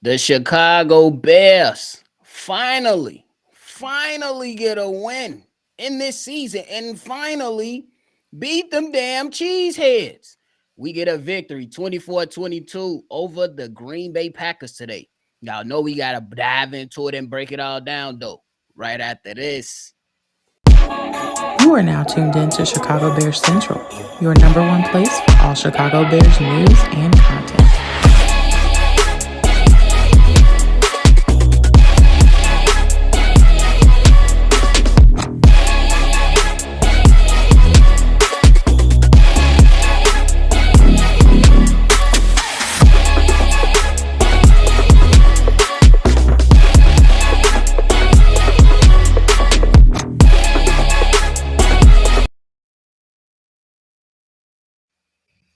The Chicago Bears finally get a win in this season and finally beat them damn cheeseheads. We get a victory 24-22 over the Green Bay Packers today. Y'all know we got to dive into it and break it all down, though, right after this. You are now tuned in to Chicago Bears Central, your number one place for all Chicago Bears news and content.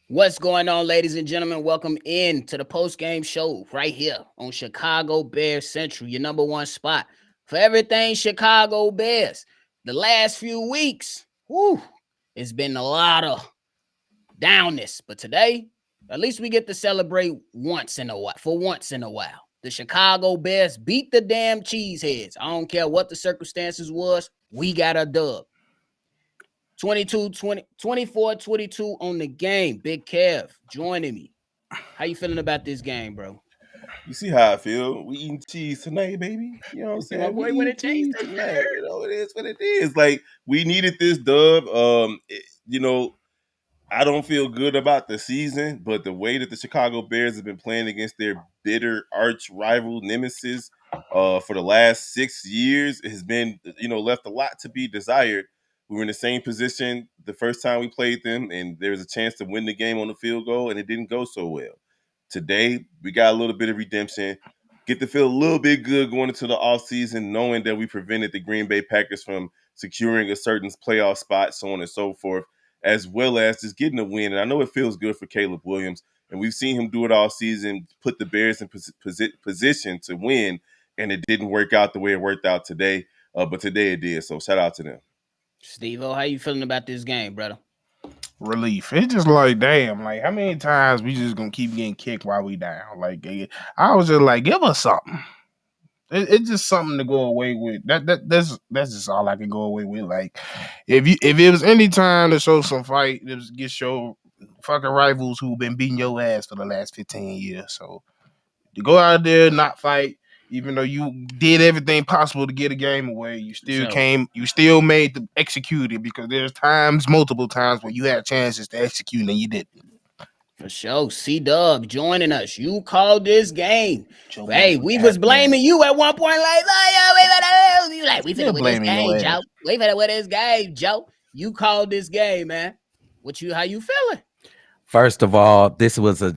What's going on, ladies and gentlemen? Welcome in to the Postgame show right here on Chicago Bears Central, your number one spot for everything Chicago Bears. The last few weeks, it's been a lot of downness, but today, at least we get to celebrate once in a while. The Chicago Bears beat the damn cheeseheads. I don't care what the circumstances was, we got a dub. 24-22 on the game. Big Kev joining me. How you feeling about this game, bro? You see how I feel? We eating cheese tonight, baby. You know what I'm saying? My boy, when it cheese tastes tonight. You know, it is what it is. Like, we needed this dub. I don't feel good about the season, but the way that the Chicago Bears have been playing against their bitter arch rival nemesis for the last 6 years has been, left a lot to be desired. We were in the same position the first time we played them, and there was a chance to win the game on the field goal, and it didn't go so well. Today, we got a little bit of redemption. Get to feel a little bit good going into the offseason, knowing that we prevented the Green Bay Packers from securing a certain playoff spot, so on and so forth, as well as just getting a win. And I know it feels good for Caleb Williams, and we've seen him do it all season, put the Bears in position to win, and it didn't work out the way it worked out today. But today it did, so shout out to them. Steve-O, how you feeling about this game, brother? Relief. It's just like, damn, like how many times we just gonna keep getting kicked while we down? Like I was just like, give us something. It's just something to go away with. That's just all I can go away with. Like if it was any time to show some fight, it was get your fucking rivals who've been beating your ass for the last 15 years. So to go out there and not fight, even though you did everything possible to get a game away, you still made to execute it, because there's multiple times when you had chances to execute and you didn't. For sure. C-Dub joining us. You called this game. Hey, we was blaming you at one point. We finna win this game, Joe. We finna win this game, Joe. You called this game, man. How you feeling? First of all, this was a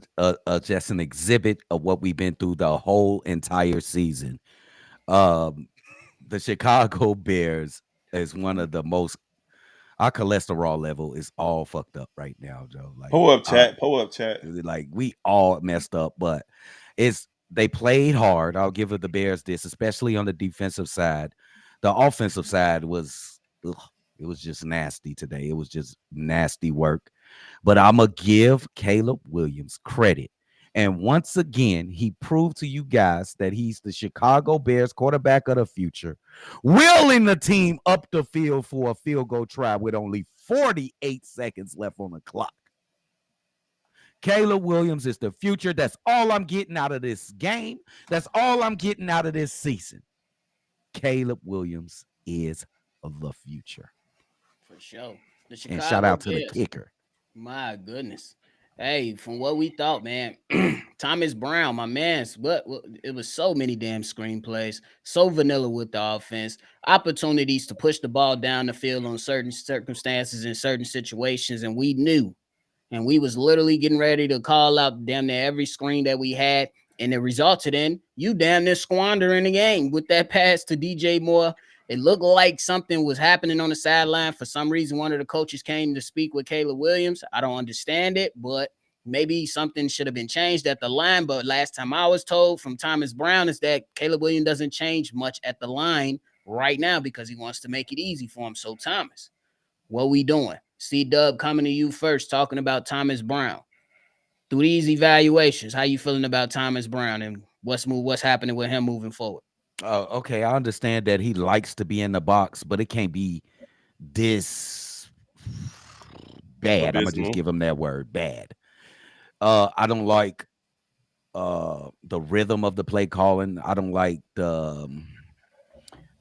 just an exhibit of what we've been through the whole entire season. The Chicago Bears is one of the most. Our cholesterol level is all fucked up right now, Joe. Like, pull up chat. Like, we all messed up, but they played hard. I'll give the Bears this, especially on the defensive side. The offensive side was it was just nasty today. It was just nasty work. But I'm going to give Caleb Williams credit. And once again, he proved to you guys that he's the Chicago Bears quarterback of the future, wheeling the team up the field for a field goal try with only 48 seconds left on the clock. Caleb Williams is the future. That's all I'm getting out of this game. That's all I'm getting out of this season. Caleb Williams is the future. For sure. And shout out to the kicker. My goodness. Hey, from what we thought, man, Thomas Brown, my man, it was so many damn screenplays, so vanilla with the offense, opportunities to push the ball down the field on certain circumstances in certain situations, and we knew, and we was literally getting ready to call out damn near every screen that we had, and it resulted in you damn near squandering the game with that pass to DJ Moore. It looked like something was happening on the sideline. For some reason, one of the coaches came to speak with Caleb Williams. I don't understand it, but maybe something should have been changed at the line. But last time I was told from Thomas Brown is that Caleb Williams doesn't change much at the line right now because he wants to make it easy for him. So, Thomas, what we doing? C-Dub, coming to you first, talking about Thomas Brown. Through these evaluations, how you feeling about Thomas Brown and What's happening with him moving forward? Okay, I understand that he likes to be in the box, but it can't be this bad. I'm gonna just Abysmal. give him that word, bad. I don't like the rhythm of the play calling. I don't like the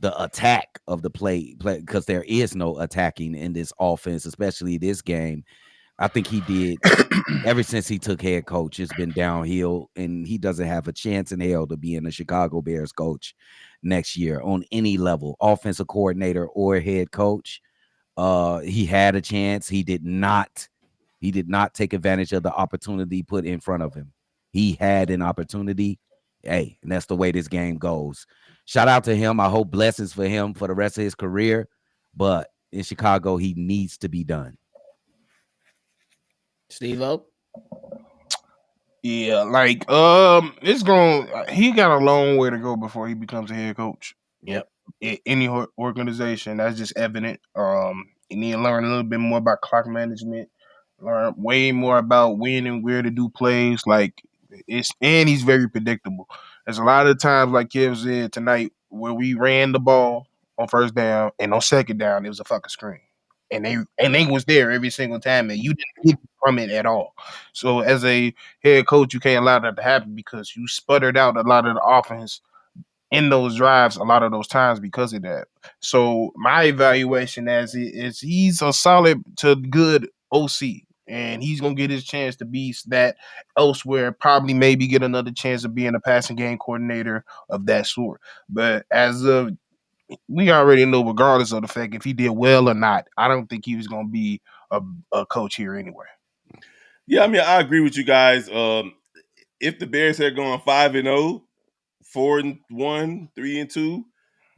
attack of the play because there is no attacking in this offense, especially this game. I think he did ever since he took head coach, it's been downhill, and he doesn't have a chance in hell to be in the Chicago Bears coach next year on any level, offensive coordinator or head coach. He had a chance. He did not. He did not take advantage of the opportunity put in front of him. He had an opportunity. Hey, and that's the way this game goes. Shout out to him. I hope blessings for him for the rest of his career. But in Chicago, he needs to be done. Steve-O? Yeah, like it's going. He got a long way to go before he becomes a head coach. Yep. Any organization, that's just evident. You need to learn a little bit more about clock management, learn way more about when and where to do plays. Like and he's very predictable. There's a lot of times, like Kev said tonight, where we ran the ball on first down and on second down, it was a fucking screen, and they was there every single time, and you didn't get from it at all. So as a head coach, you can't allow that to happen because you sputtered out a lot of the offense in those drives a lot of those times because of that. So my evaluation as it is he's a solid to good OC. And he's gonna get his chance to be that elsewhere, probably maybe get another chance of being a passing game coordinator of that sort. But as of we already know, regardless of the fact if he did well or not, I don't think he was gonna be a coach here anyway. Yeah, I mean, I agree with you guys. If the Bears had gone 5-0, 4-1, 3-2,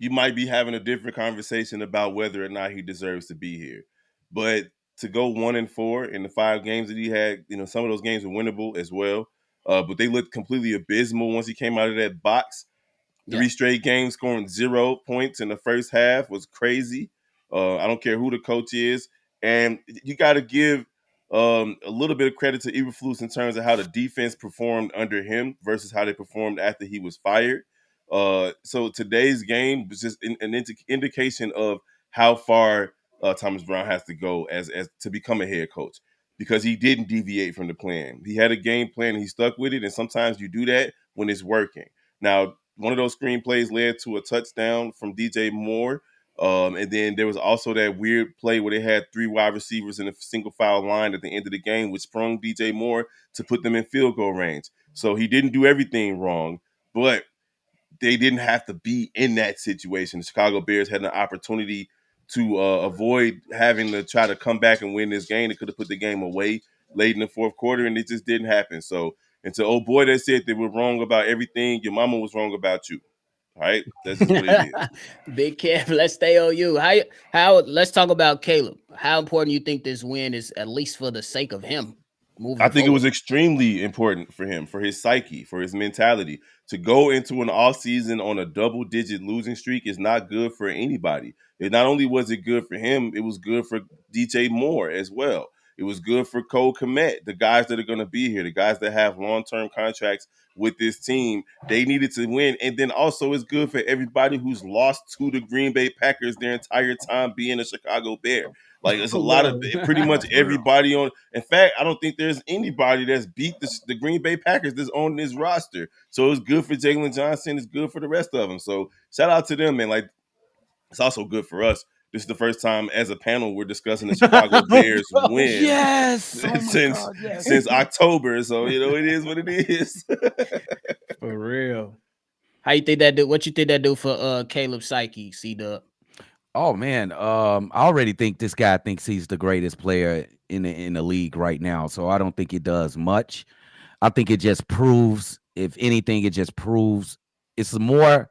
you might be having a different conversation about whether or not he deserves to be here. But to go 1-4 in the 5 games that he had, some of those games were winnable as well. But they looked completely abysmal once he came out of that box. 3 straight games scoring 0 points in the first half was crazy. I don't care who the coach is. And you got to give a little bit of credit to Eberflus in terms of how the defense performed under him versus how they performed after he was fired. So today's game was just an indication of how far Thomas Brown has to go as to become a head coach, because he didn't deviate from the plan. He had a game plan and he stuck with it. And sometimes you do that when it's working. Now, one of those screenplays led to a touchdown from DJ Moore. And then there was also that weird play where they had 3 wide receivers in a single foul line at the end of the game, which sprung DJ Moore to put them in field goal range. So he didn't do everything wrong, but they didn't have to be in that situation. The Chicago Bears had an opportunity to avoid having to try to come back and win this game. They could have put the game away late in the fourth quarter, and it just didn't happen. So, and to old boy that said they were wrong about everything, your mama was wrong about you. All right, that's just what it is. Big Kev, let's stay on you. How? Let's talk about Caleb. How important you think this win is, at least for the sake of him moving I think it forward? was extremely important for him, for his psyche, for his mentality. To go into an offseason on a double-digit losing streak is not good for anybody. It not only was it good for him, it was good for DJ Moore as well. It was good for Cole Kmet, the guys that are going to be here, the guys that have long-term contracts with this team. They needed to win. And then also it's good for everybody who's lost to the Green Bay Packers their entire time being a Chicago Bear. Like, there's a lot of pretty much everybody on. In fact, I don't think there's anybody that's beat the Green Bay Packers that's on this roster. So it's good for Jaylon Johnson. It's good for the rest of them. So shout out to them, man. Like, it's also good for us. This is the first time as a panel we're discussing the Chicago Bears win Yes. Oh my since God, yes. since October. So it is what it is. For real. How you think that do? What you think that do for Caleb Psyche, C-Dub? Oh man, I already think this guy thinks he's the greatest player in the league right now. So I don't think it does much. I think it just proves, if anything, it just proves it's more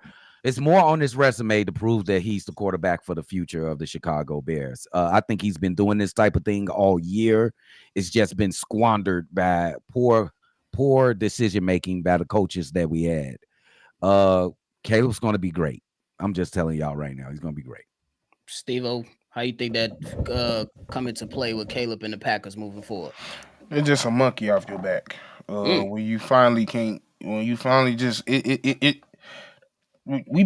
on his resume to prove that he's the quarterback for the future of the Chicago Bears. I think he's been doing this type of thing all year. It's just been squandered by poor decision making by the coaches that we had. Caleb's going to be great. I'm just telling y'all right now, he's going to be great. Steve-O, how you think that come into play with Caleb and the Packers moving forward? It's just a monkey off your back. When you finally can't when you finally just we've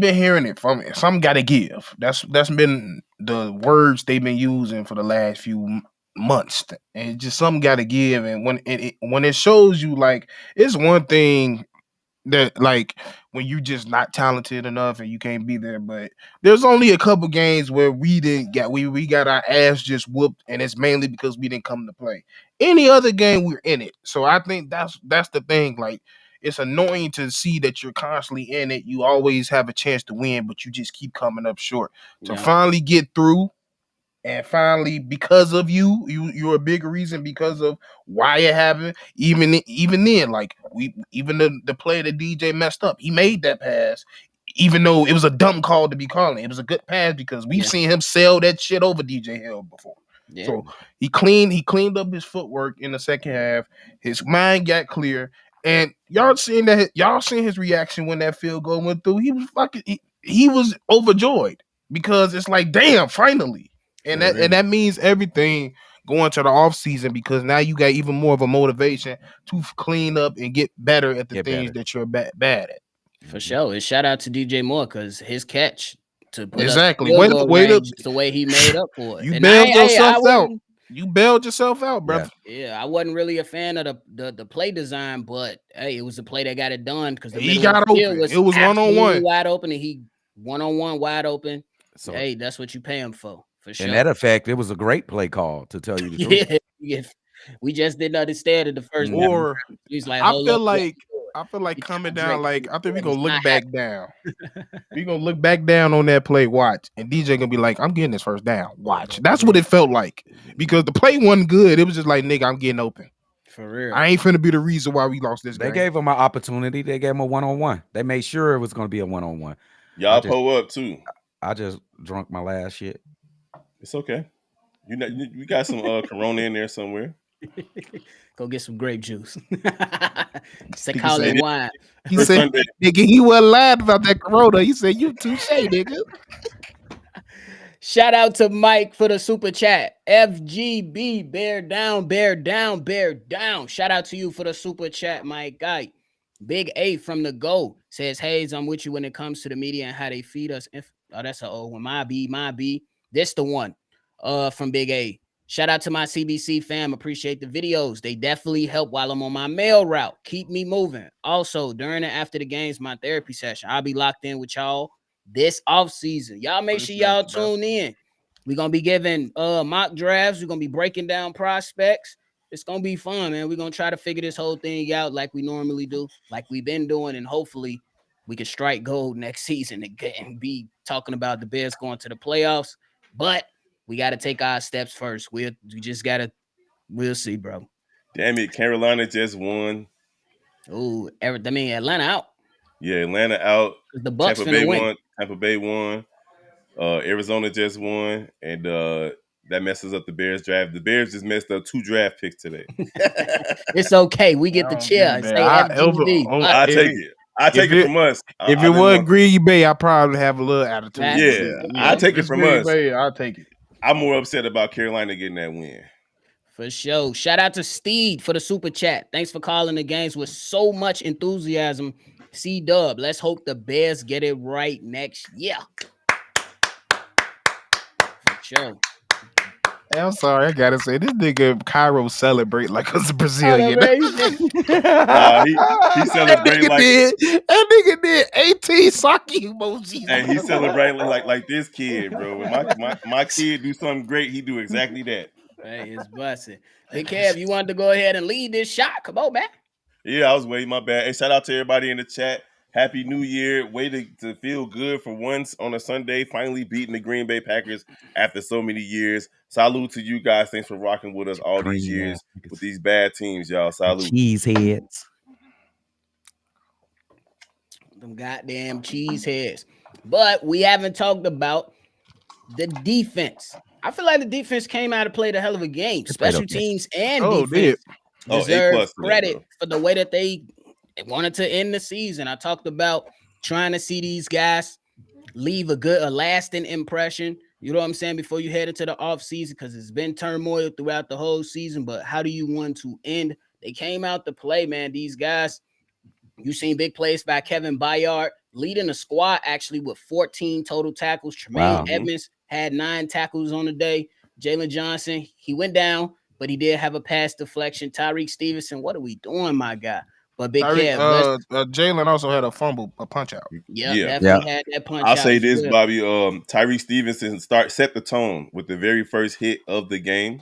been hearing it from it. Some got to give. That's been the words they've been using for the last few months, and just some got to give. And when it shows you, like, it's one thing that, like, when you just not talented enough and you can't be there, but there's only a couple games where we got our ass just whooped, and it's mainly because we didn't come to play. Any other game we're in it. So I think that's the thing. Like, it's annoying to see that you're constantly in it. You always have a chance to win, but you just keep coming up short. To Yeah. finally get through, and finally, because of you're a big reason because of why it happened. Even then, like, even the play that DJ messed up, he made that pass, even though it was a dumb call to be calling. It was a good pass because we've Yeah. seen him sell that shit over DJ Hill before. Yeah. So he cleaned up his footwork in the second half. His mind got clear, and y'all seen his reaction when that field goal went through. He was overjoyed because it's like, damn, finally. And For real. that means everything going to the off season, because now you got even more of a motivation to clean up and get better at the Get things better. that you're bad at. For sure. And shout out to DJ Moore because his catch to put us Exactly. in field goal range is the way he made up for it. You And bailed I yourself out. wasn't. You bailed yourself out, brother. Yeah, I wasn't really a fan of the play design, but hey, it was the play that got it done because the He middle of got the field open. was It was absolutely one-on-one. wide open, and he one-on-one wide open. So Hey, that's what you pay him for sure. in that effect, it was a great play call, to tell you the truth. Yeah, we just didn't understand it the first Mhm. time. Or He's like, I hold feel up, what like you doing? I feel like You coming trying to down, drink like, I think we're it's gonna look not back down. We're gonna look back down on that play, watch, and DJ gonna be like, I'm getting this first down. Watch. That's what it felt like. Because the play wasn't good. It was just like, nigga, I'm getting open. for real. I ain't finna be the reason why we lost this They game. gave him an opportunity. They gave him a one-on-one. They made sure it was going to be a one-on-one. Y'all pull up too. I just drunk my last shit. It's okay. You got some Corona in there somewhere. Go get some grape juice. said- Sakali wine. He First said, Sunday. nigga, he wasn't lying about that Corona. He said, you touche, nigga. Shout out to Mike for the super chat. FGB, bear down, bear down, bear down. Shout out to you for the super chat, my guy. Big A from the Go says, Hayes, I'm with you when it comes to the media and how they feed us. That's an old one. My B. This the one from Big A. Shout out to my CBC fam. Appreciate the videos. They definitely help while I'm on my mail route. Keep me moving. Also, during and after the games, my therapy session. I'll be locked in with y'all this offseason. Y'all make sure y'all tune in. We're going to be giving mock drafts. We're going to be breaking down prospects. It's going to be fun, man. We're going to try to figure this whole thing out like we normally do, like we've been doing, and hopefully we can strike gold next season and be talking about the Bears going to the playoffs. But we got to take our steps first. We just got to – we'll see, bro. Damn it, Carolina just won. Oh, Atlanta out. Yeah, Atlanta out. The Bucks Tampa Bay finna win. won. Tampa Bay won. Arizona just won, and that messes up the Bears draft. The Bears just messed up 2 draft picks today. It's okay. We get the chair and say FGB. I take it. I take it from us. If it was Green Bay, I probably have a little attitude. Yeah, I take it from us. I'll take it. I'm more upset about Carolina getting that win. For sure. Shout out to Steed for the super chat. Thanks for calling the games with so much enthusiasm. C-Dub, let's hope the Bears get it right next year. For sure. Hey, I'm sorry, I gotta say, this nigga Cairo celebrate like it's a Brazilian. He celebrated like that nigga did 18 sake emojis. And he celebrated like this kid, bro. When my kid do something great, he do exactly that. Hey, it's busting. Big Kev, you wanted to go ahead and lead this shot. Come on, man. Yeah, I was waiting. My bad. Hey, shout out to everybody in the chat. Happy New Year. Way to feel good for once on a Sunday. Finally beating the Green Bay Packers after so many years. Salute to you guys. Thanks for rocking with us all these years with these bad teams, y'all. Salute. Cheeseheads. Them goddamn cheeseheads. But we haven't talked about the defense. I feel like the defense came out to play the hell of a game. Special teams and defense deserve credit for the way that they wanted to end the season. I talked about trying to see these guys leave a lasting impression. You know what I'm saying? Before you head into the offseason, because it's been turmoil throughout the whole season. But how do you want to end? They came out to play, man. These guys You seen big plays by Kevin Byard, leading the squad actually with 14 total tackles. Tremaine Wow. Edmonds had 9 tackles on the day. Jalen Johnson, he went down, but he did have a pass deflection. Tyreek Stevenson, what are we doing, my guy? But Big Kev, Jalen also had a fumble, a punch out. yeah, Yeah. definitely had that punch I'll out say as this, well. Bobby. Tyreek Stevenson set the tone with the very first hit of the game.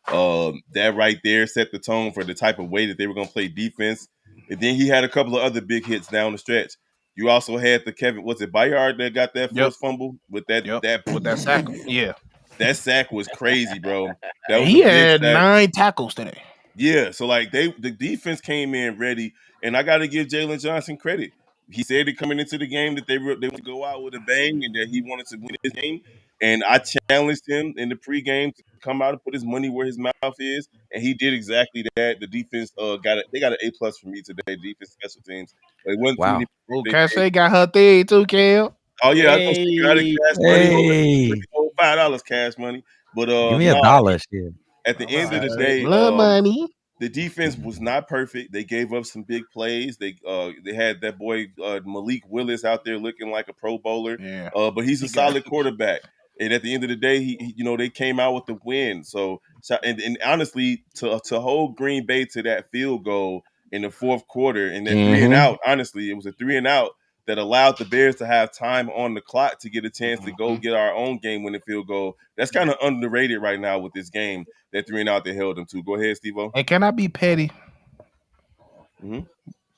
That right there set the tone for the type of way that they were going to play defense. And then he had a couple of other big hits down the stretch. You also had the Byard that got that first fumble with that sack. Yeah, that sack was crazy, bro. That was he a big had sack. 9 tackles today. Yeah, so like the defense came in ready, and I got to give Jaylon Johnson credit. He said it coming into the game that they would go out with a bang and that he wanted to win this game. And I challenged him in the pregame to come out and put his money where his mouth is, and he did exactly that. The defense got an A+ for me today. Defense, special teams. It wasn't too Wow. many. Well, Cache got her thing too, Kel. Oh yeah, I know she got a cash money. Hey. $5 cash money, but Give me $1. Shit. at the end of the day, blood money. the defense was not perfect. They gave up some big plays. They had that boy Malik Willis out there looking like a Pro Bowler. Yeah. But he's a solid quarterback. And at the end of the day, he they came out with the win. So and honestly, to hold Green Bay to that field goal in the fourth quarter and that 3 and out, honestly, it was a 3 and out that allowed the Bears to have time on the clock to get a chance to go get our own game-winning field goal. That's kind of underrated right now with this game. That 3 and out they held them to. Go ahead, Steve-O. And can I be petty?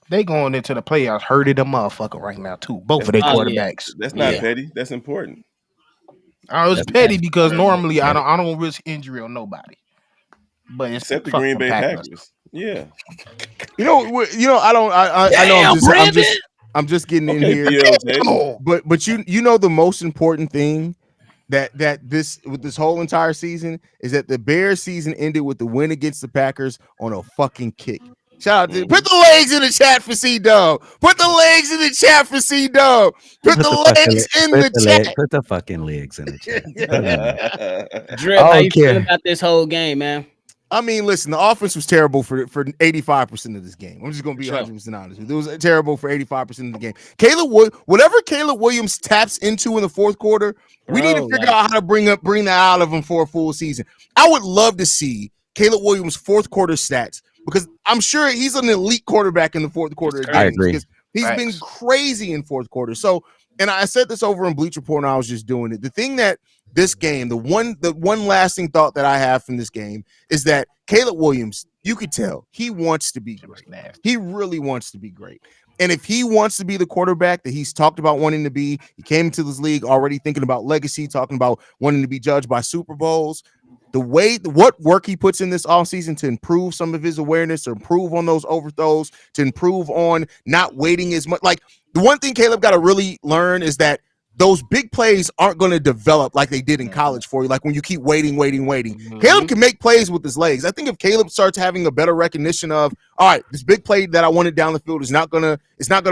They going into the playoffs hurting the motherfucker right now too. Both of their quarterbacks. Yeah. That's not petty. That's important. It's petty because normally I don't risk injury on nobody. But it's except the Green Bay Packers. Yeah. I know I'm just getting in here. But you know the most important thing that this with this whole entire season is that the Bears season ended with the win against the Packers on a fucking kick. Shout out to put the legs in the chat for C-Dub. Put the legs in the chat for C-Dub. Put the legs in the chat. Put the fucking legs in the chat. Drip, how you feel about this whole game, man? I mean, listen, the offense was terrible for 85% of this game. I'm just going to be 100% honest with you. It was terrible for 85% of the game. Whatever Caleb Williams taps into in the fourth quarter, we need to figure out how to bring that out of him for a full season. I would love to see Caleb Williams' fourth quarter stats because I'm sure he's an elite quarterback in the fourth quarter. I agree. Because he's been crazy in fourth quarter. So, and I said this over in Bleach Report, and I was just doing it. The thing that this game, the one lasting thought that I have from this game is that Caleb Williams, you could tell he wants to be great. He really wants to be great. And if he wants to be the quarterback that he's talked about wanting to be, he came into this league already thinking about legacy, talking about wanting to be judged by Super Bowls. What work he puts in this offseason to improve some of his awareness, to improve on those overthrows, to improve on not waiting as much. Like the one thing Caleb got to really learn is that those big plays aren't going to develop like they did in college for you. Like when you keep waiting. Caleb can make plays with his legs. I think if Caleb starts having a better recognition of, all right, this big play that I wanted down the field is not gonna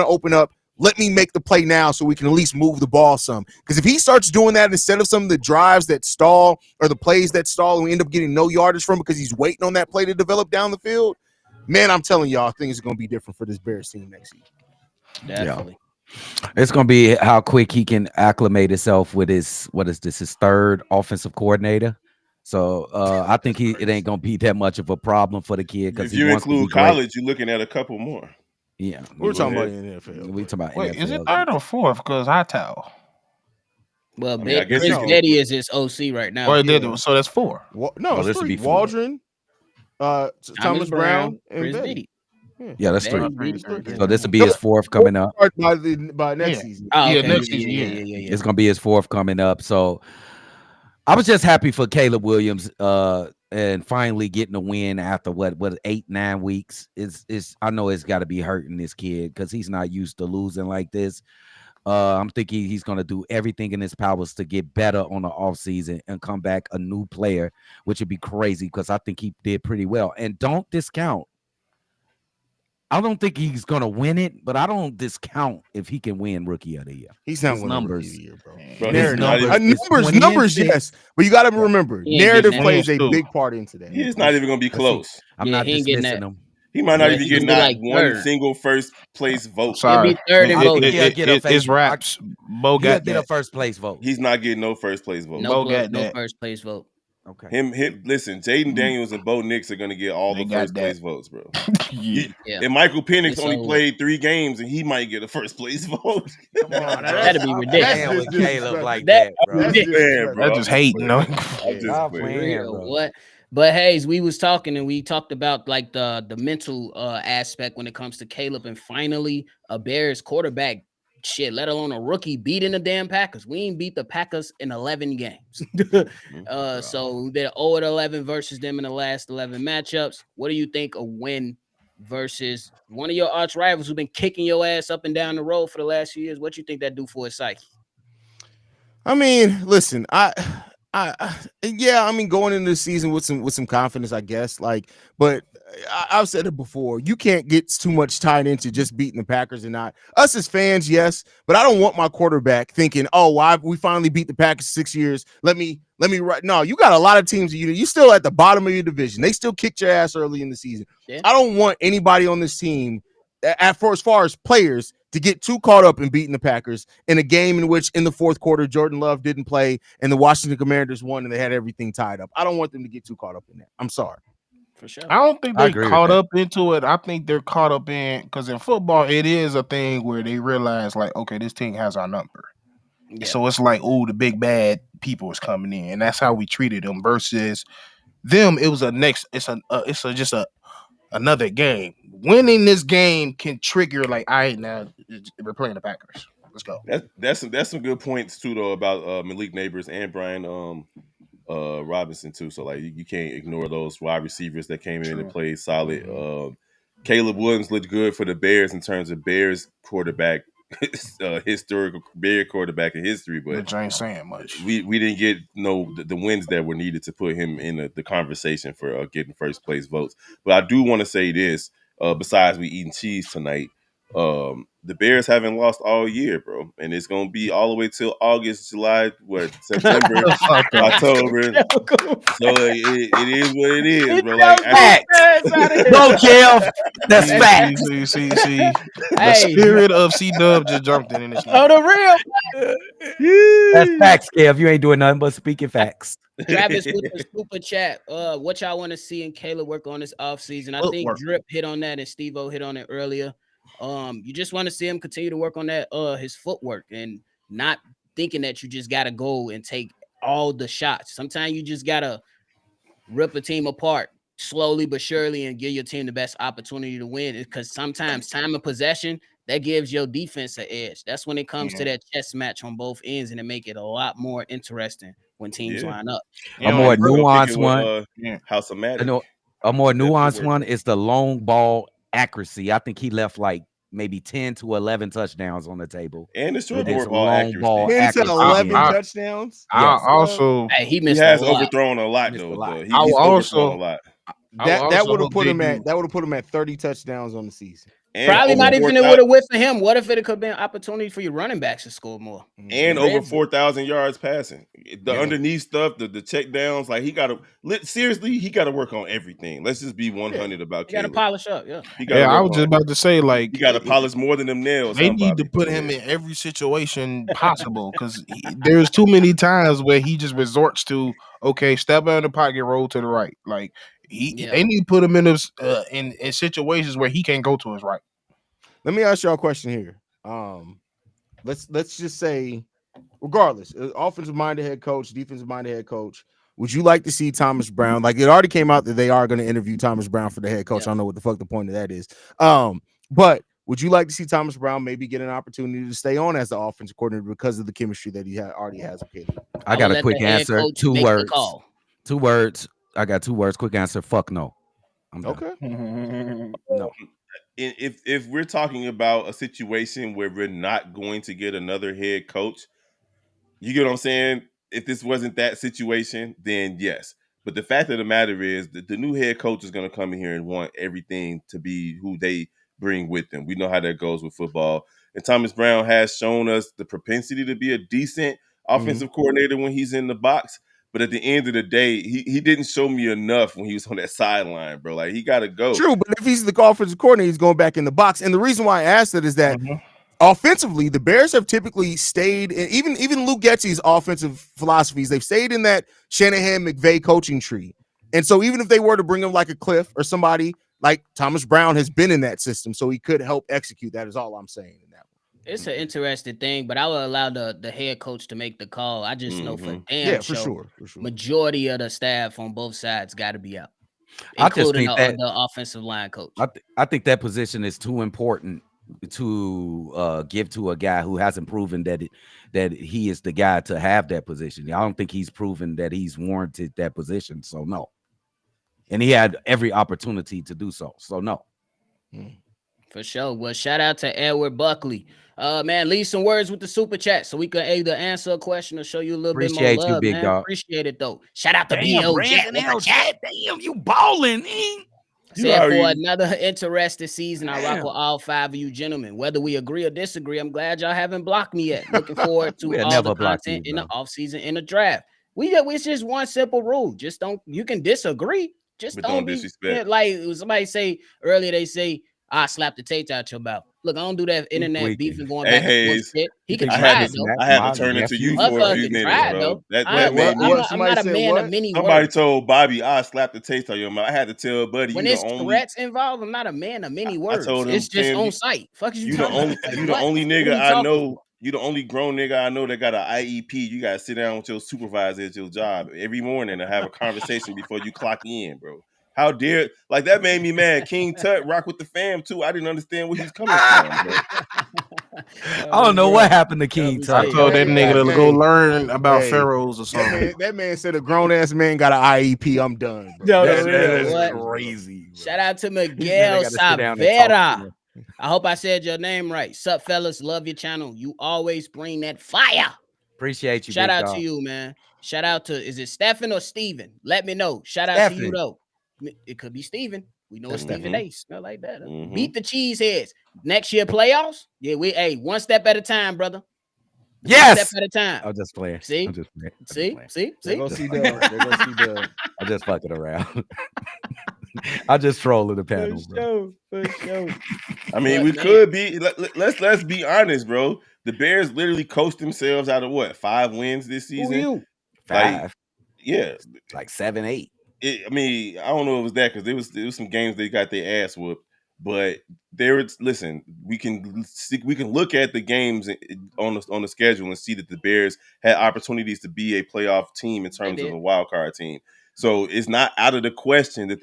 open up. Let me make the play now so we can at least move the ball some. Because if he starts doing that instead of some of the drives that stall or the plays that stall and we end up getting no yardage from because he's waiting on that play to develop down the field, man, I'm telling y'all, things are going to be different for this Bears team next season. Definitely. Yeah. It's gonna be how quick he can acclimate himself with his third offensive coordinator. So I think it ain't gonna be that much of a problem for the kid because if you include college, you're looking at a couple more. Yeah, we're talking about in the NFL. We talking about. Wait, NFL. Is it third or fourth? Because I tell. Well, Chris Betty is his OC right now. So that's 4. It's 3. Waldron, Thomas Brown, and Chris Betty. Yeah, that's 3. So this will be his 4th coming up by next season. Next season. Yeah. It's gonna be his 4th coming up. So I was just happy for Caleb Williams and finally getting a win after what 8-9 weeks. I know it's got to be hurting this kid because he's not used to losing like this. I'm thinking he's going to do everything in his powers to get better on the offseason and come back a new player, which would be crazy because I think he did pretty well. And don't discount. I don't think he's gonna win it, but I don't discount if he can win Rookie of the Year. He's not winning numbers, Rookie of the Year, bro. Numbers, numbers, yes, but you got to remember, narrative plays a big part into that. He's not even gonna be close. I'm not dismissing him. He might not But even he get would be not like one third. single first place I'm vote. He'll sorry. be third in I think voting. he'll get a face. It's raps. Bo He'll got get a that. first place vote. He's not getting no first place vote. No got no that. first place vote. Okay. Him. Listen, Jaden Daniels and Bo Nix are gonna get all They the got first that. place votes, bro. Yeah. Yeah. And Michael Penix It's only over. played 3 games, and he might get a first place vote. Come on, now That'd be Stop ridiculous. playing with Caleb like That that, bro. That's I'm just playing, bro. That's I'm just hating, no? playing. I'm just Stop playing. playing, Real, bro. what? But Hayes, we was talking and we talked about like the mental aspect when it comes to Caleb, and finally a Bears quarterback, shit, let alone a rookie, beating the damn Packers. We ain't beat the Packers in 11 games. So they're 0-11 versus them in the last 11 matchups. What do you think a win versus one of your arch rivals who've been kicking your ass up and down the road for the last few years? What you think that do for his psyche? I mean, listen, yeah, I mean, going into the season with some confidence, I guess. Like, but I've said it before. You can't get too much tied into just beating the Packers and not us as fans, yes. But I don't want my quarterback thinking, "Oh, why we finally beat the Packers 6 years? Let me right." No, you got a lot of teams. You still at the bottom of your division. They still kicked your ass early in the season. Yeah. I don't want anybody on this team, as far as players, to get too caught up in beating the Packers in a game in which in the fourth quarter Jordan Love didn't play and the Washington Commanders won and they had everything tied up. I don't want them to get too caught up in that. I'm sorry. For sure. I don't think I they agree with caught that. up into it. I think they're caught up in because in football it is a thing where they realize like, okay, this team has our number. Yeah. So it's like, oh, the big bad people is coming in, and that's how we treated them. Versus them, it was just another game. Winning this game can trigger like, all right, now we're playing the Packers. Let's go. That's some good points too, though, about Malik Neighbors and Brian Robinson too. So like you can't ignore those wide receivers that came in and played solid. Caleb Williams looked good for the Bears in terms of Bears quarterback historical Bear quarterback in history, but Which ain't saying much. we didn't get the wins that were needed to put him in the conversation for getting first place votes. But I do want to say this: besides we eating cheese tonight, the Bears haven't lost all year, bro, and it's gonna be all the way till August, July, September, October. So it is what it is, bro. Like Go, Kev. That's fact. See. The Hey. spirit of C-Dub just jumped in this. Oh, the real. That's facts, Kev. You ain't doing nothing but speaking facts. Travis with the super chat. What y'all want to see in Caleb work on this offseason? I think Footwork. Drip hit on that and Steve-O hit on it earlier. You just want to see him continue to work on that his footwork and not thinking that you just gotta go and take all the shots. Sometimes you just gotta rip a team apart slowly but surely and give your team the best opportunity to win. Because sometimes time of possession that gives your defense an edge. That's when it comes to that chess match on both ends, and it make it a lot more interesting when teams line up. A more nuanced one. House of Magic. A more nuanced one is the long ball accuracy. I think he left like maybe 10 to 11 touchdowns on the table. And the short With his ball long accuracy. ball 10 to accuracy. 11 touchdowns. Hey, he He missed has a lot. overthrown a lot, Missed a though. lot. He's overthrown a lot. That would have put him at 30 touchdowns on the season. And Probably over not even it 4,000 would have went for him. What if it could have been an opportunity for your running backs to score more? and Red over zone. 4,000 yards passing. The underneath stuff, the check downs, like he got to work on everything. Let's just be 100 about You got to Caleb. polish up, I was just about to say, like, you got to polish more than them nails. They need to put him in every situation possible because there's too many times where he just resorts to, okay, step out in the pocket, roll to the right. Like they need to put him in those in situations where he can't go to his right. Let me ask y'all a question here. Let's just say, regardless, offensive minded head coach, defensive minded head coach, would you like to see Thomas Brown? Like, it already came out that they are going to interview Thomas Brown for the head coach. I don't know what the fuck the point of that is. But would you like to see Thomas Brown maybe get an opportunity to stay on as the offensive coordinator because of the chemistry that he already has with Caleb? I got a quick answer. 2 words. 2 words. I got 2 words. Quick answer. Fuck no. I'm done. Okay. No. If we're talking about a situation where we're not going to get another head coach, you get what I'm saying? If this wasn't that situation, then yes. But the fact of the matter is that the new head coach is going to come in here and want everything to be who they bring with them. We know how that goes with football. And Thomas Brown has shown us the propensity to be a decent offensive coordinator when he's in the box. But at the end of the day, he didn't show me enough when he was on that sideline, bro. Like, he got to go. True, but if he's the offensive coordinator, he's going back in the box. And the reason why I asked that is that offensively, the Bears have typically stayed in, even Luke Getsy's offensive philosophies, they've stayed in that Shanahan-McVay coaching tree. And so even if they were to bring him like a Cliff or somebody like Thomas Brown has been in that system, so he could help execute. That is all I'm saying in that one. It's an interesting thing, but I will allow the head coach to make the call. I just know for damn for sure. Majority of the staff on both sides got to be out, I just including think that the offensive line coach. I think that position is too important to give to a guy who hasn't proven that he is the guy to have that position. I don't think he's proven that he's warranted that position. So no. And he had every opportunity to do so. So no. For sure. Well, shout out to Edward Buckley. Man, leave some words with the super chat so we can either answer a question or show you a little bit more love, you, big man. dog. Appreciate it though. Shout out to BO Jack. Damn, you balling, man. Said for another interesting season, I rock with all 5 of you gentlemen. Whether we agree or disagree, I'm glad y'all haven't blocked me yet. Looking forward to all the content in the offseason in the draft. It's just one simple rule. Just don't, you can disagree. Just don't be disrespect. Like somebody say earlier, they say, I slap the tape out your mouth. Look, I don't do that internet beef and going back and forth shit. He can try it, though. I had to turn into you for a few minutes, bro. That made me. I'm not a man of many words. Somebody told Bobby, I slap the taste out your mouth. I had to tell Buddy, when it's threats involved, I'm not a man of many words. I told him, it's just on site. Fuck is you the only nigga I know. You the only grown nigga I know that got an IEP. You gotta sit down with your supervisor at your job every morning and have a conversation before you clock in, bro. How dare, like, that made me mad. King Tut rock with the fam too. I didn't understand where he's coming from, bro. I don't know what happened to King Tut. I told that nigga to go learn about pharaohs or something. That man said a grown ass man got an IEP. I'm done, bro. That's crazy. Bro. Shout out to Miguel Savera. I hope I said your name right. Sup, fellas? Love your channel. You always bring that fire. Appreciate you. Shout out to you, man. Shout out to, is it Stephen or Steven? Let me know. Shout out to you, though. It could be Steven. We know it's Stephen A. Smell like that. Beat the cheeseheads. Next year playoffs. Yeah, one step at a time, brother. Yes. One step at a time. I'm just playing. See? See? Go see Doug. I'm just fucking around. I just trolling the panel, bro. For sure. I mean, we could be. Let's be honest, bro. The Bears literally coached themselves out of what, 5 wins this season? Who you? 5. Yeah, like 7, 8. I mean, I don't know if it was that because there was some games they got their ass whooped. But listen, we can look at the games on the schedule and see that the Bears had opportunities to be a playoff team in terms of a wild card team. So it's not out of the question that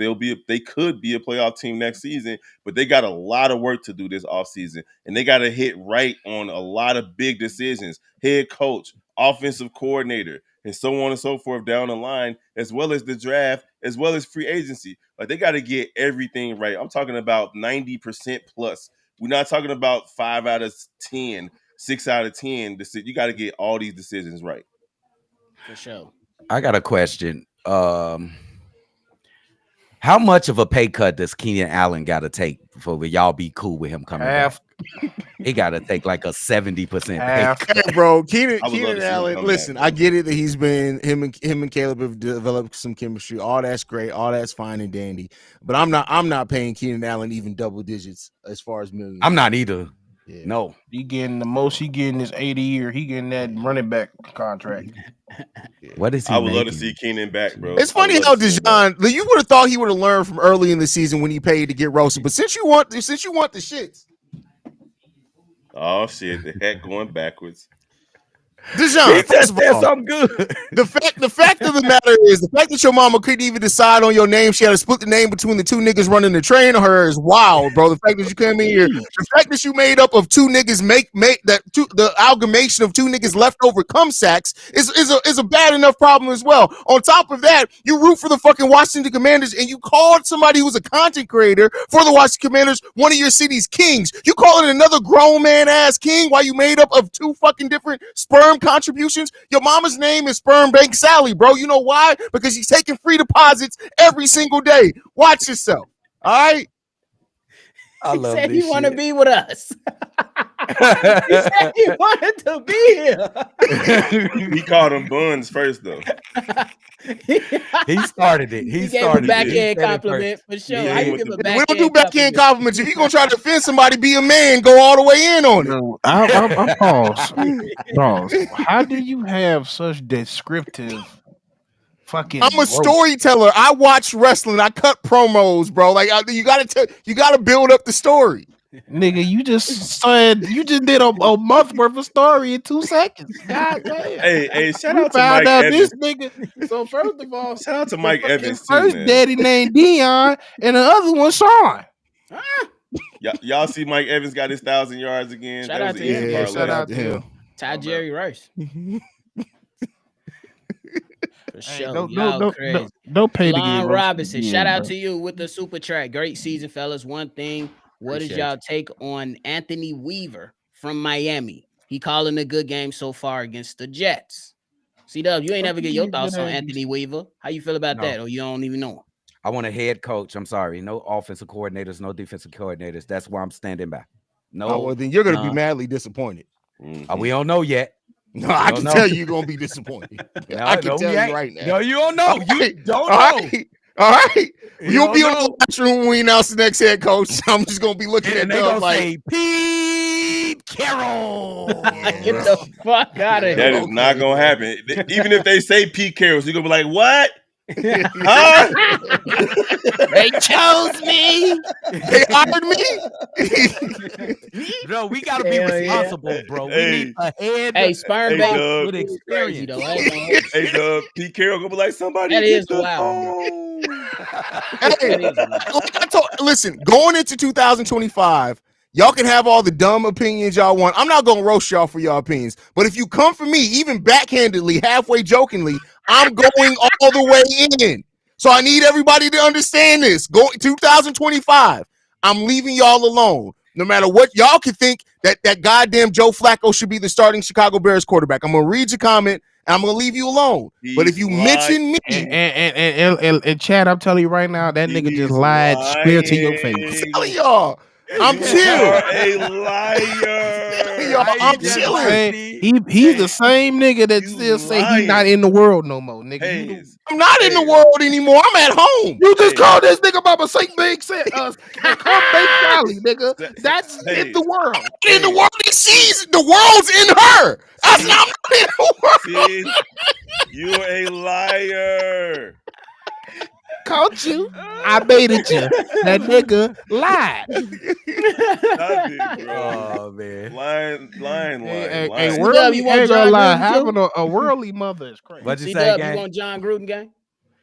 they could be a playoff team next season, but they got a lot of work to do this offseason. And they got to hit right on a lot of big decisions. Head coach, offensive coordinator, and so on and so forth down the line, as well as the draft, as well as free agency. Like, they got to get everything right. I'm talking about 90% plus. We're not talking about 5 out of 10, 6 out of 10. You got to get all these decisions right. For sure. I got a question. How much of a pay cut does Keenan Allen got to take for y'all be cool with him coming back? He got to take like a 70% pay cut. Bro, Keenan Allen, listen, I get it that he's been, him and Caleb have developed some chemistry. All that's great. All that's fine and dandy. But I'm not paying Keenan Allen even double digits as far as millions. I'm not either. Yeah. No. He getting the most he getting this 80 year. He getting that running back contract. What is he? I would love to see Keenan back, bro. It's funny how Deshaun, you would have thought he would have learned from early in the season when he paid to get roasted. But since you want the shits. Oh shit, the heck going backwards. Deshaun, first of all, I'm good. The fact of the matter is the fact that your mama couldn't even decide on your name. She had to split the name between the 2 niggas running the train on her is wild, bro. The fact that you came in here, the fact that you made up of 2 niggas the amalgamation of 2 niggas leftover cum sacks is a bad enough problem as well. On top of that, you root for the fucking Washington Commanders and you called somebody who's a content creator for the Washington Commanders one of your city's kings. You call it another grown man ass king while you made up of 2 fucking different sperm contributions. Your mama's name is Sperm Bank Sally, bro. You know why? Because she's taking free deposits every single day. Watch yourself. All right. I love said this he want to shit. be with us. He said he wanted to be here. He called them buns first, though. He started it. He gave a started it. backhand He said it compliment for sure. Yeah, How he you went give a to- backhand We don't do backhand compliment? compliments. If you gonna try to defend somebody, be a man. Go all the way in on it. No, I'm pause. Pause. How do you have such descriptive fucking? I'm a roast? storyteller. I watch wrestling. I cut promos, bro. Like you gotta build up the story. Nigga, you just said you just did a month worth of story in 2 seconds. God damn. Hey, shout We out to found Mike out Evans. this nigga. So first of all, Shout out to Mike fucking Evans too, first man. daddy named Dion and the other one Sean. Y'all see Mike Evans got his 1,000 yards again. Shout That out was to an him. easy Yeah, parlay. shout out to him. Ty Jerry Rice. For sure. Don't, Y'all don't, crazy. don't pay to get Lon roasted Robinson, again, shout out bro. to you with the super track. Great season, fellas. One thing, what is Appreciate y'all take on Anthony Weaver from Miami? He calling a good game so far against the Jets. C-Dub, you ain't What never you get your mean thoughts good on ass? Anthony Weaver. How you feel about No. that? Or you don't even know him? I want a head coach. I'm sorry. No offensive coordinators, no defensive coordinators. That's why I'm standing by. No. Oh, well, then you're gonna be none. madly disappointed. Mhm. We don't know yet. No, I don't can know. tell you're gonna be disappointed. No, I can no, tell we you ain't. right now. No, you don't know. All You right, don't all know. right, all right. You You'll don't be in know. the locker room when we announce the next head coach. I'm just gonna be looking And at they them gonna like, say Pete Carroll. Get the fuck out of That here. is not Okay. gonna happen. Even if they say Pete Carroll, you're gonna be like, what? Huh? They chose me. they hired me. No, we gotta be Hell yeah. responsible, bro. We Hey. need a head Hey, sperm Hey, bank Doug. with is crazy experience. though. I ain't gonna hold you. Hey, Doug, Pete Carroll gonna be like, somebody That get is the wild, phone. Hey, That is wild. like I told, listen, going into 2025, y'all can have all the dumb opinions y'all want. I'm not gonna roast y'all for y'all opinions, but if you come for me, even backhandedly, halfway jokingly, I'm going all the way in. So I need everybody to understand this. Go 2025. I'm leaving y'all alone. No matter what y'all can think that goddamn Joe Flacco should be the starting Chicago Bears quarterback. I'm gonna read your comment and I'm gonna leave you alone. But if you He's mention me, And Chad, I'm telling you right now, that nigga just He's lied square to your lying. face. I'm telling y'all, I'm You chill. are a liar. Y'all, I'm just chilling. lied. He's the same nigga that You still say lying. he's not in the world no more, nigga. Hey, You, I'm not in the Hey. world anymore. I'm at home. you just Hey. called this nigga Mama St. Big come Bake Sally, nigga. That's Hey. in the world. In the world, she's the world's in her. That's See? not in the world. See, you're a liar. Caught you. I baited you. That nigga lied. Stop it, bro. Oh man. Lying. Hey, C-Dub, worldly, you want ain't gonna John lie. Gruden, Having a worldly mother is crazy. What'd you say, C-Dub, you gang? want John Gruden gang?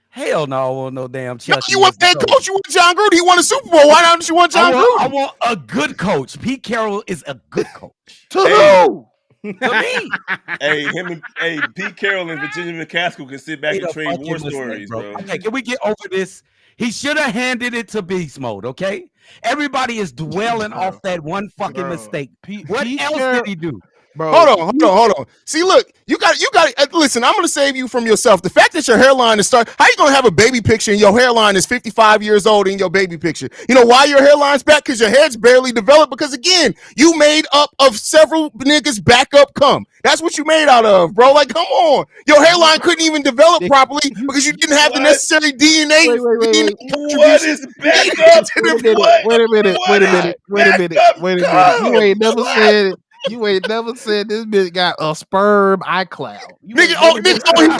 Hell no, I want no damn No, Chucky. you want as the that coach? You want John Gruden? He won a Super Bowl. Why don't you want John I Gruden? want a good coach. Pete Carroll is a good coach. To Hey. who? To me. Pete Carroll and Virginia McCaskill can sit back Made and a trade fucking war mistake, stories, bro. Okay, can we get over this? He should have handed it to beast mode, okay? Everybody is dwelling Bro. off that one fucking Bro. mistake. Pete What else Carroll- did he do? Bro, Hold on. See, look, you got. Listen, I'm gonna save you from yourself. The fact that your hairline is how you gonna have a baby picture and your hairline is 55 years old in your baby picture? You know why your hairline's back? Because your head's barely developed. Because again, you made up of several niggas backup cum. That's what you made out of, bro. Like, come on, your hairline couldn't even develop properly because you didn't have the What? necessary DNA. Wait. What is backup? Wait a minute. Backup You ain't never cum? said it. You ain't never said this bitch got a sperm iCloud. You Nigga, ain't never he said-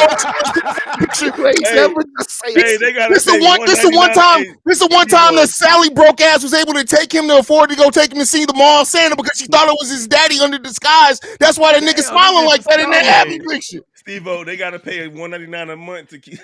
picture. you ain't Hey, never just say Hey, it. they gotta This pay the one time. $199. This the one time that Sally broke ass was able to take him to afford to go take him to see the mall of Santa because she thought it was his daddy under disguise. That's why that nigga Damn, smiling this like that in that Hey. happy picture. Steve-O, they gotta pay $199 a month to keep.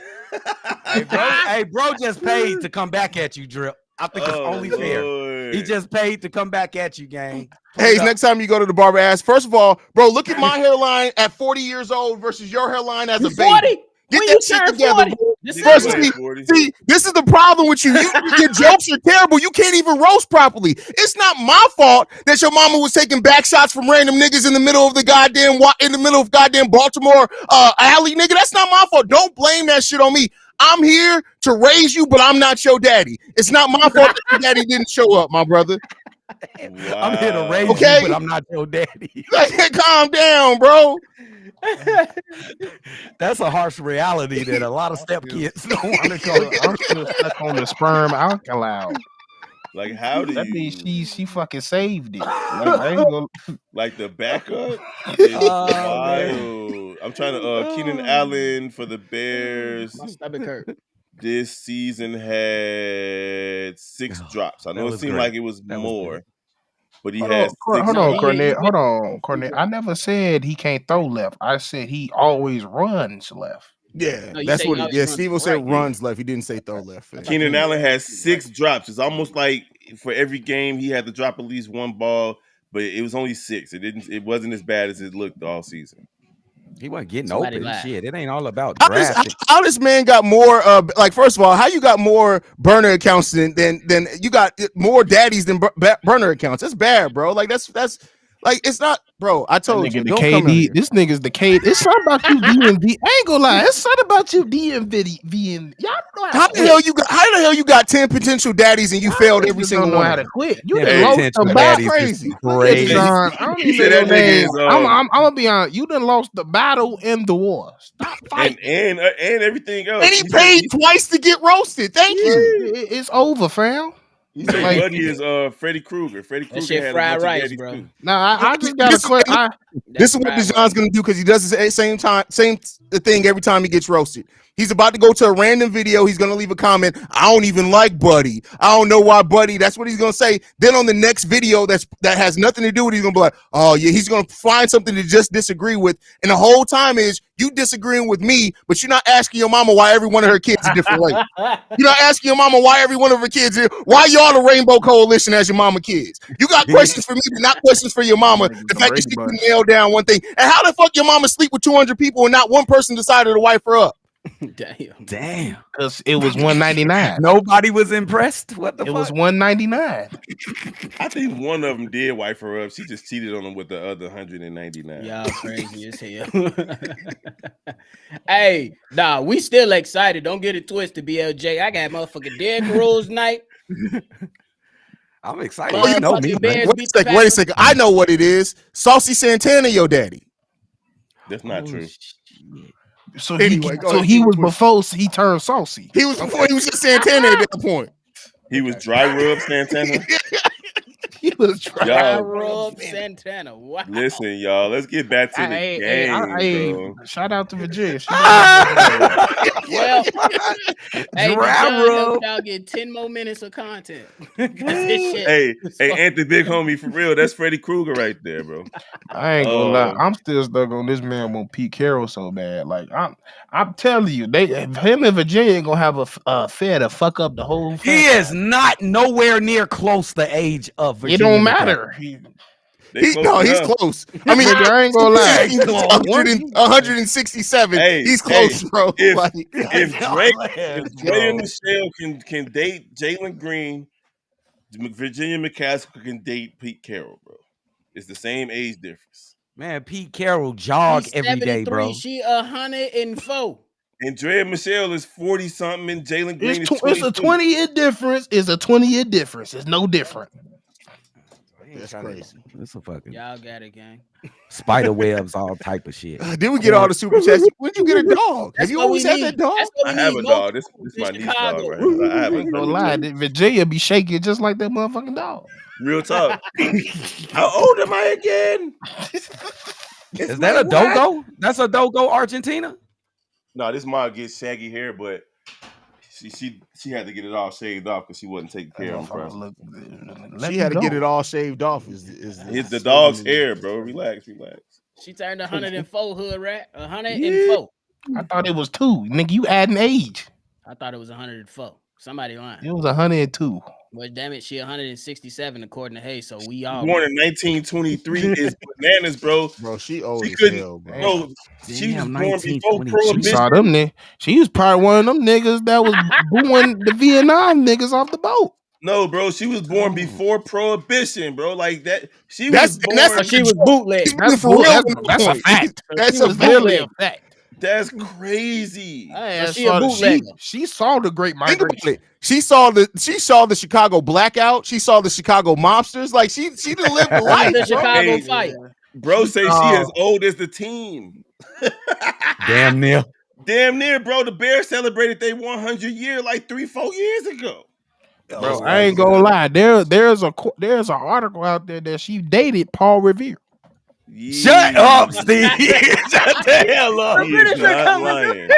Hey, bro just paid to come back at you, Drip. I think it's only fair. Lord. He just paid to come back at you, gang. Hey, next time you go to the barber, ask first of all, bro, look at my hairline at 40 years old versus your hairline as a baby. 40? Get When that you shit turn together, 40? bro. December. First, 40. see, this is the problem with you. Your jokes are terrible. You can't even roast properly. It's not my fault that your mama was taking back shots from random niggas in the middle of goddamn Baltimore alley, nigga. That's not my fault. Don't blame that shit on me. I'm here to raise you, but I'm not your daddy. It's not my fault that your daddy didn't show up, my brother. I'm here to raise Okay. you, but I'm not your daddy. Calm down, bro. That's a harsh reality that a lot of stepkids don't want to go. I'm still stuck on the sperm alkali. Like, how do That you means she fucking saved it. Like, I ain't gonna, like the backup is Oh, wild. I'm trying to Keenan Allen for the Bears My stomach hurt. this season had 6 drops. I That know it was seemed great. like it was That was more, good. but he hold had on, 6 hold No, on, drops. Cornette. Hold on, Cornette. I never said he can't throw left. I said he always runs left. Yeah, No, you that's say what he it. always Yeah, runs Steve to said right. runs left. He didn't say throw left. Keenan Allen has 6 drops. It's almost like for every game he had to drop at least one ball, but it was only 6. It wasn't as bad as it looked all season. He wasn't getting Somebody open. lied. Shit, it ain't all about How drafting. this man got more? Like, first of all, how you got more burner accounts than you got more daddies than burner accounts? That's bad, bro. Like that's like it's not, bro. I That told you, nigga, the don't come in KD. here. This nigga's the KD. It's something about you DMV. I ain't gonna lie. It's something about you DMV. Y'all don't know How the hell you got? How the hell you got 10 potential daddies and you failed every single don't know one how of to them? quit. You Yeah, done Hey, lost potential the daddies battle. is Crazy. Look at crazy. John. I don't He even know said your that nigga name. is, I'm gonna be honest. You done lost the battle and the war. Stop fighting. and everything else. And he paid twice to get roasted. Thank you. It's over, fam. He said Like, Buddy is Freddy Krueger. Freddy That Krueger shit had a fried bunch rice, of daddies bro. too. nah, I just got a This is- question. This is what Deshaun's gonna do because he does the same thing every time he gets roasted. He's about to go to a random video. He's gonna leave a comment. I don't even like Buddy. I don't know why Buddy. That's what he's gonna say. Then on the next video that has nothing to do with it, he's gonna be like, oh yeah, he's gonna find something to just disagree with. And the whole time is you disagreeing with me, but you're not asking your mama why every one of her kids a different way. You're not asking your mama why every one of her kids is, why y'all the Rainbow Coalition as your mama kids. You got questions for me, but not questions for your mama. The fact that she can nail down one thing. And how the fuck your mama sleep with 200 people and not one person decided to wife her up? Damn. Because it was $199. Nobody was impressed. What the It fuck? was $199. I think one of them did wife her up. She just cheated on him with the other 199. Y'all crazy as hell. Hey, nah, we still excited. Don't get it twisted, BLJ. I got motherfucking Derrick Rose night. I'm excited. You know me, Motherfucking man. Bears Wait a beat the second. Wait a Packers. second. I know what it is. Saucy Santana, your daddy. That's not true. So Anyway, go ahead. he was before he turned saucy. He was before he was just Santana at that point. He was dry rub Santana. He was trying. I Y'all, robbed Santana. Wow. listen, y'all. Let's get back to the game, bro. Shout out to Virginia. Well, hey, Dry John, rub. y'all get 10 more minutes of content. 'Cause this shit Hey, is hey, fucking- Anthony, big homie, for real. That's Freddy Krueger right there, bro. I ain't gonna lie. I'm still stuck on this man with Pete Carroll so bad. Like I'm telling you, him and Virginia ain't gonna have a fair to fuck up the whole. He is not nowhere near close the age of Virginia. It don't McCaffrey. matter. He's close. I mean, I ain't gonna lie. he's 167. Hey, he's close, bro. If Like, Dre and Michelle can date Jaylon Green, Virginia McCaskill can date Pete Carroll, bro. It's the same age difference. Man, Pete Carroll jog He's every day, 73, bro. She 104. And Dre and Michelle is 40 something, and Jaylon Green is It's 22. a 20-year difference. It's a 20-year difference. It's no different. that's crazy. It's a fucking Y'all got it, gang. spider webs, all type of shit. Did we get all the super chats? When'd you get a dog? Have you what always we had need. that dog? That's what I we have need. a More dog. This in my niece Chicago. dog right here. I have Ain't no a lie. Virginia be shaking just like that motherfucking dog. real talk. How old am I again? Is that a dogo? That's a dogo Argentina? No, this mom gets shaggy hair, but she had to get it all shaved off because she wasn't taking care of him. She had to get it all shaved off. It's the dog's hair, bro. Relax. She turned 104, hood rat. 104. I thought it was 2. Nigga, you adding age. I thought it was 104. Somebody lying. It was 102. Well, damn it, she 167 according to Hayes. So we all Born in 1923 is bananas, bro. Bro, she old She as couldn't, hell, bro. bro. She was Damn, born before 1922. She Prohibition. saw them niggas. She was probably one of them niggas that was booing the Vietnam niggas off the boat. No, bro, she was born before Prohibition, bro. Like that. She was bootleg. That's for real. That's a fact. That's She a was literally a fact. fact. That's crazy. So she a bootlegger. She saw the Great Think about Migration. it. She saw the Chicago blackout. She saw the Chicago mobsters. Like she didn't live the She's life. the bro. Chicago Hey, Fire. Bro, say she as old as the team. Damn near. Damn near, bro. The Bears celebrated their 100 year like 3-4 years ago. Bro, I ain't gonna lie. There's an article out there that she dated Paul Revere. Shut up, Steve. Shut the hell up. He is not lying.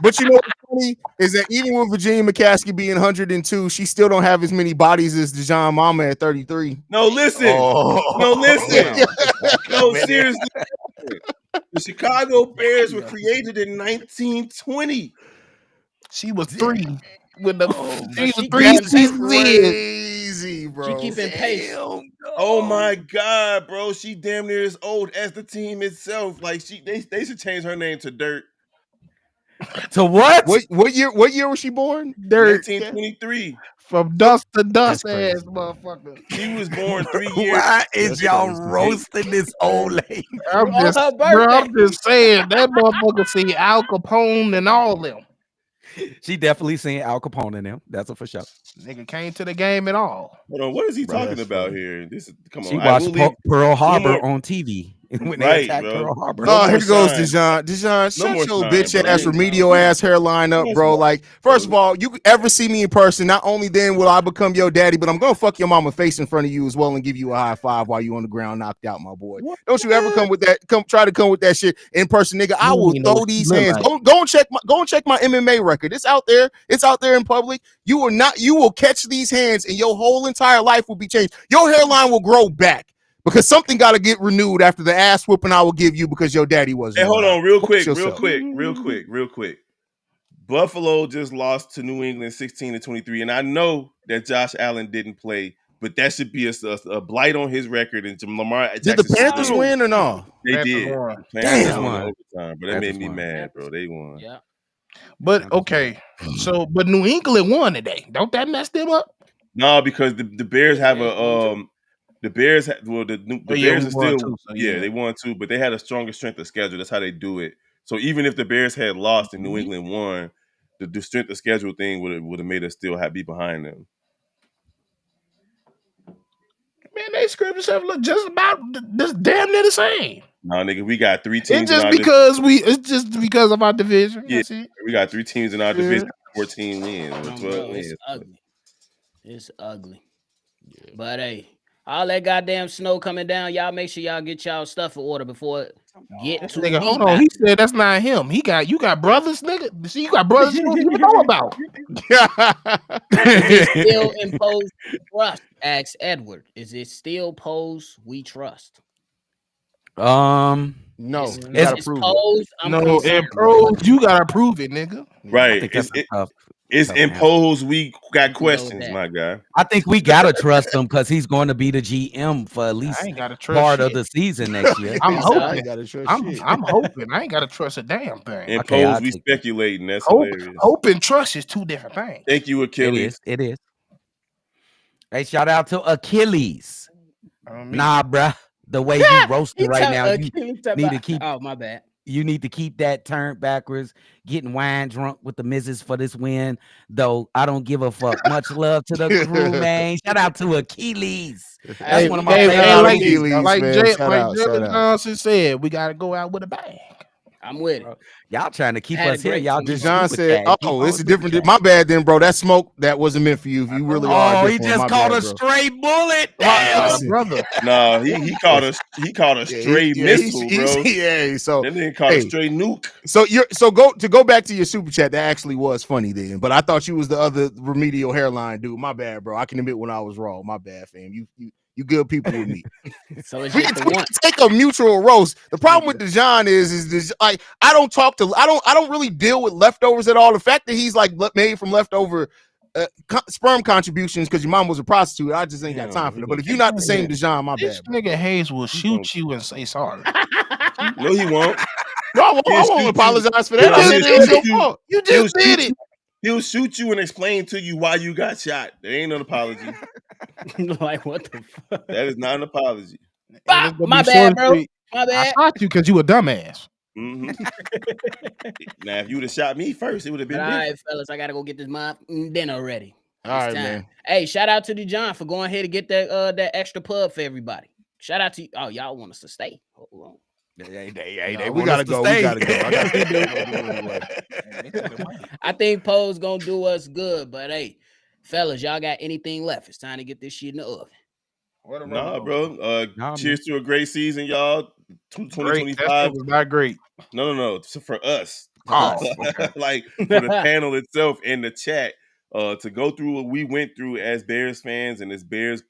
But you know what's funny is that even with Virginia McCaskey being 102, she still don't have as many bodies as Dijon Mama at 33. No, listen. No, listen. No, seriously. The Chicago Bears were created in 1920. She was 3 when the she was she 3 keeping seasons in. Crazy, bro. She keeping pace. Oh my God, bro. She damn near as old as the team itself. Like they should change her name to Dirt. To what? What year was she born? Dirt 1923. from dust to dust, crazy. ass motherfucker. She was born 3 years. Why is That's y'all crazy. roasting this old lady? I'm On just, her bro, I'm birthday. just saying that motherfucker see Al Capone and all them. She definitely seen Al Capone in them. That's a for sure. Nigga came to the game at all. Hold on, what is he Bro, talking that's about funny. here? This is come on. She I watched will leave. Pearl Harbor more- on TV when Right, they attacked bro. Pearl Harbor. No Oh, more here goes shine. Dijon. Dijon, No shut more your shine, bitch bro. ass remedial ass hairline up, bro. Like, first of all, you ever see me in person, not only then will I become your daddy, but I'm gonna fuck your mama face in front of you as well and give you a high five while you on the ground knocked out, my boy. Don't you ever come with that? Try to come with that shit in person, nigga. I will You know throw what she these look hands. like. Go and check my MMA record. It's out there. It's out there in public. You will catch these hands, and your whole entire life will be changed. Your hairline will grow back. Because something got to get renewed after the ass whooping I will give you because your daddy wasn't. Hey, hold around. on, real Watch quick. yourself. Buffalo just lost to New England 16-23, and I know that Josh Allen didn't play, but that should be a blight on his record. And Lamar Did the Jackson Panthers still- win or no? They Panthers did. won. The Panthers Damn. won in overtime, but that made Panthers me won. mad, bro. They won. Yeah. But okay, but New England won today. Don't that mess them up? No, because the Bears have the Bears the Bears we are won still too, so yeah. they won too, but they had a stronger strength of schedule. That's how they do it. So even if the Bears had lost and New England won, the strength of schedule thing would have made us still be behind them. Man, they script themselves look just about this damn near the same. No, nigga, we got 3 teams. It's just because of our division. Yeah. That's it. We got 3 teams in our division, 14 wins, or 12 Bro, wins. it's ugly. It's ugly. But hey, all that goddamn snow coming down, y'all make sure y'all get y'all stuff in order before it get too Nigga, deep. hold on. He said that's not him. You got brothers, nigga. See, you got brothers you don't even know about. Still impose trust, asks Edward. Is it still pose we trust? No, It's, you gotta it's prove it. pose. I'm No, concerned. and pros, you gotta prove it, nigga. I Right. think that's tough. It's tough imposed. We got questions, that. my guy. I think we gotta trust him because he's going to be the GM for at least I ain't gotta trust part shit. of the season next year. I'm I hoping. ain't gotta trust I'm shit. hoping. I ain't gotta trust a damn thing. Imposed, Okay, I'll we take speculating. That's Hope hilarious. and trust is two different things. Thank you, It Achilles. is. It is. Hey, shout out to Achilles. Nah, bruh. The way you roasting right now, you need to keep. Oh, my bad. You need to keep that turned backwards, getting wine drunk with the missus for this win. Though I don't give a fuck. Much love to the crew, man. Shout out to Achilles. That's one of my favorite. like Achilles, like man. Jay, Shout like out, shout Jalen out. Johnson said, we gotta go out with a bang. I'm with it. Y'all trying to keep Had a us here. great Y'all time. just John super said, chat. Keep "Oh, on it's a super different. chat. My bad, then, bro. That smoke that wasn't meant for you. If you really are, Oh, a he different one. just My called bad, a bro. straight bullet. My Damn. brother. No, he caught a stray missile, bro. Yeah, so That nigga caught a straight nuke. go back to your super chat. That actually was funny then, but I thought you was the other remedial hairline dude. My bad, bro. I can admit when I was wrong. My bad, fam. You good people with me. So it's We just can the one. take a mutual roast. The problem with Dijon is this, like I don't really deal with leftovers at all. The fact that he's like made from leftover sperm contributions because your mom was a prostitute, I just ain't got time for that. But if you're not the same Dijon, my This bad. Bro. nigga Hayes will shoot you and say sorry. No, he won't. No, I He'll won't shoot apologize for you. that. I He'll said it was shoot your you. fault. You He'll just did shoot it. He'll shoot you and explain to you why you got shot. There ain't no apology. Like, what the fuck? That is not an apology. My bad, bro. My I bad. shot you because you a dumbass. Mhm. Now, if you would have shot me first, it would have been But all different. right, fellas, I gotta go get this mob dinner ready. All right, It's time. man. Hey, shout out to DeJohn for going ahead and get that extra pub for everybody. Shout out to you. Oh, y'all want us to stay? Hold on. They we want gotta us to go. stay. We gotta go. I gotta We go. do. Anyway. I think Poe's gonna do us good, but hey, fellas, y'all got anything left? It's time to get this shit in the oven. Nah, bro. Nah, Cheers to a great season, y'all. Great. That 2025. shit was not great. No. So for us, Oh, okay. like for the panel itself in the chat, to go through what we went through as Bears fans and as Bears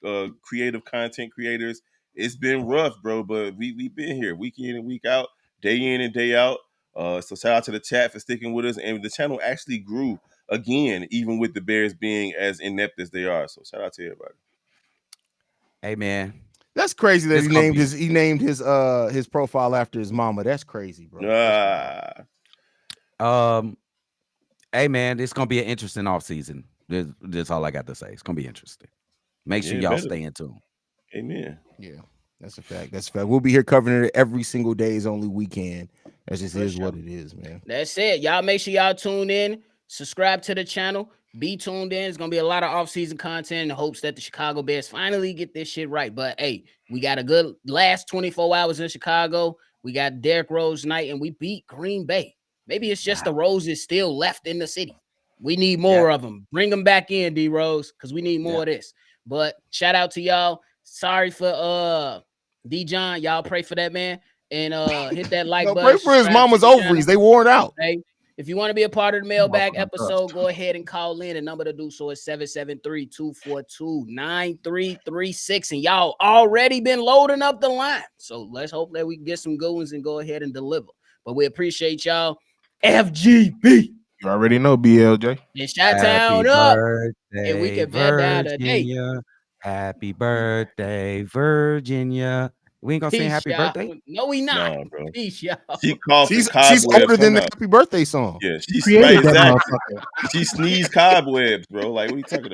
creative content creators, it's been rough, bro. But we've been here week in and week out, day in and day out. So shout out to the chat for sticking with us, and the channel actually grew again, even with the Bears being as inept as they are. So shout out to everybody. Hey man, That's crazy that It's he gonna named be- his profile after his mama. That's crazy, bro. hey man, it's gonna be an interesting offseason. That's all I got to say. It's gonna be interesting. Make sure y'all stay in tune. Amen. Yeah, that's a fact. That's a fact. We'll be here covering it every single day as only we can. That just is what it is, man. That's it. Y'all make sure y'all tune in, subscribe to the channel, be tuned in. It's gonna be a lot of off-season content in the hopes that the Chicago Bears finally get this shit right. But hey, we got a good last 24 hours in Chicago. We got Derrick Rose night, and we beat Green Bay. Maybe it's just the Roses still left in the city. We need more of them. Bring them back in, D Rose, because we need more of this. But shout out to y'all. Sorry for D John. Y'all pray for that man. And hit that like button. Pray for his mama's ovaries. They wore it out. Hey, if you want to be a part of the mailbag episode, go ahead and call in. The number to do so is 773-242-9336. And y'all already been loading up the line. So let's hope that we can get some good ones and go ahead and deliver. But we appreciate y'all. FGB. You already know, BLJ. And shout town up. And we can vet down today. Virginia. Happy birthday, Virginia. We ain't gonna sing happy birthday. No, we not. Nah, bro. Peace, y'all. She's older than the happy birthday song. Yeah, Created that exactly. motherfucker. She sneezed cobwebs, bro. Like, what are you talking about?